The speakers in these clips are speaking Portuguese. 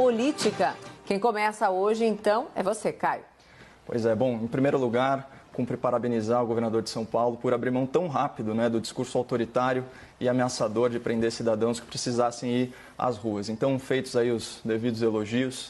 política. Quem começa hoje, então, é você, Caio. Pois é, bom, em primeiro lugar, cumpre parabenizar o governador de São Paulo por abrir mão tão rápido, do discurso autoritário e ameaçador de prender cidadãos que precisassem ir às ruas. Então, feitos aí os devidos elogios,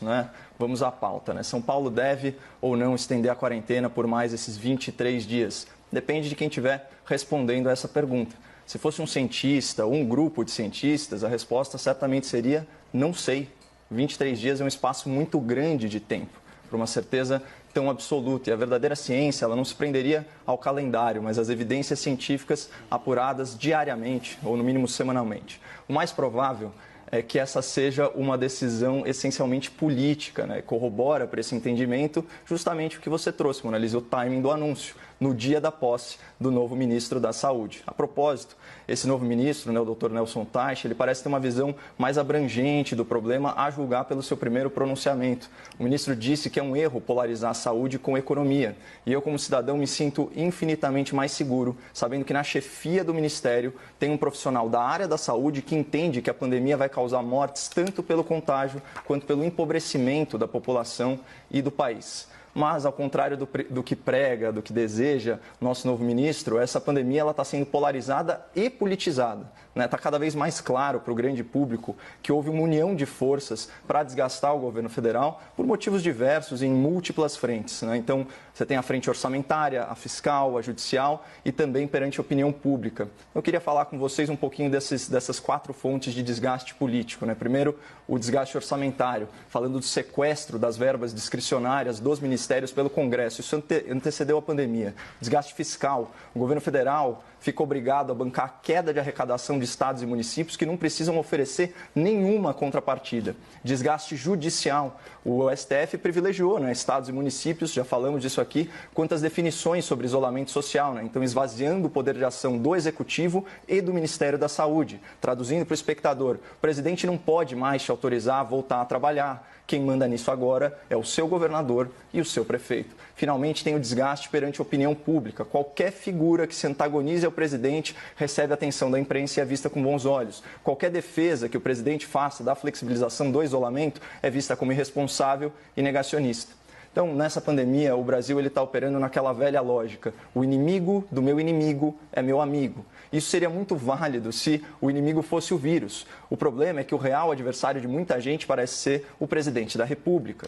vamos à pauta. São Paulo deve ou não estender a quarentena por mais esses 23 dias? Depende de quem estiver respondendo a essa pergunta. Se fosse um cientista ou um grupo de cientistas, a resposta certamente seria não sei. 23 dias é um espaço muito grande de tempo para uma certeza tão absoluta. E a verdadeira ciência, ela não se prenderia ao calendário, mas às evidências científicas apuradas diariamente, ou no mínimo semanalmente. O mais provável é que essa seja uma decisão essencialmente política, corrobora para esse entendimento justamente o que você trouxe, Mona Lisa, o timing do anúncio, no dia da posse do novo ministro da Saúde. A propósito, esse novo ministro, o Dr. Nelson Teich, ele parece ter uma visão mais abrangente do problema a julgar pelo seu primeiro pronunciamento. O ministro disse que é um erro polarizar a saúde com a economia. E eu, como cidadão, me sinto infinitamente mais seguro, sabendo que na chefia do ministério tem um profissional da área da saúde que entende que a pandemia vai causar mortes tanto pelo contágio quanto pelo empobrecimento da população e do país. Mas, ao contrário do que prega, do que deseja nosso novo ministro, essa pandemia está sendo polarizada e politizada. Está cada vez mais claro para o grande público que houve uma união de forças para desgastar o governo federal por motivos diversos em múltiplas frentes. Então, você tem a frente orçamentária, a fiscal, a judicial e também perante a opinião pública. Eu queria falar com vocês um pouquinho dessas 4 fontes de desgaste político. Primeiro, o desgaste orçamentário, falando do sequestro das verbas discricionárias dos ministérios pelo Congresso. Isso antecedeu a pandemia. Desgaste fiscal. O governo federal fica obrigado a bancar a queda de arrecadação de estados e municípios que não precisam oferecer nenhuma contrapartida. Desgaste judicial. O STF privilegiou estados e municípios, já falamos disso aqui, quanto às definições sobre isolamento social. Então, esvaziando o poder de ação do Executivo e do Ministério da Saúde. Traduzindo para o espectador, o presidente não pode mais te autorizar a voltar a trabalhar. Quem manda nisso agora é o seu governador e o seu prefeito. Finalmente, tem o desgaste perante a opinião pública. Qualquer figura que se antagonize ao presidente recebe a atenção da imprensa e é vista com bons olhos. Qualquer defesa que o presidente faça da flexibilização do isolamento é vista como irresponsável e negacionista. Então, nessa pandemia, o Brasil está operando naquela velha lógica. O inimigo do meu inimigo é meu amigo. Isso seria muito válido se o inimigo fosse o vírus. O problema é que o real adversário de muita gente parece ser o presidente da República.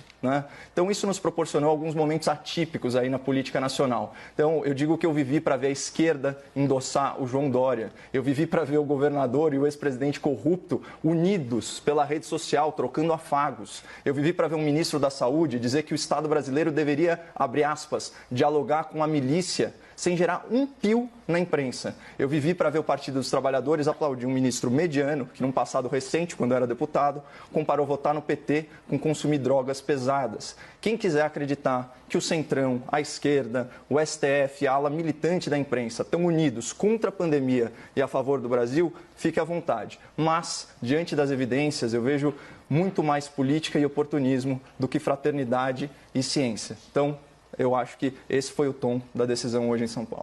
Então, isso nos proporcionou alguns momentos atípicos aí na política nacional. Então, eu digo que eu vivi para ver a esquerda endossar o João Dória. Eu vivi para ver o governador e o ex-presidente corrupto unidos pela rede social, trocando afagos. Eu vivi para ver um ministro da Saúde dizer que o Estado brasileiro deveria, abre aspas, dialogar com a milícia sem gerar um pio na imprensa. Eu vivi para ver o Partido dos Trabalhadores aplaudir um ministro mediano, que num passado recente, quando era deputado, comparou votar no PT com consumir drogas pesadas. Quem quiser acreditar que o Centrão, a esquerda, o STF, a ala militante da imprensa estão unidos contra a pandemia e a favor do Brasil, fique à vontade. Mas, diante das evidências, eu vejo muito mais política e oportunismo do que fraternidade e ciência. Então, eu acho que esse foi o tom da decisão hoje em São Paulo.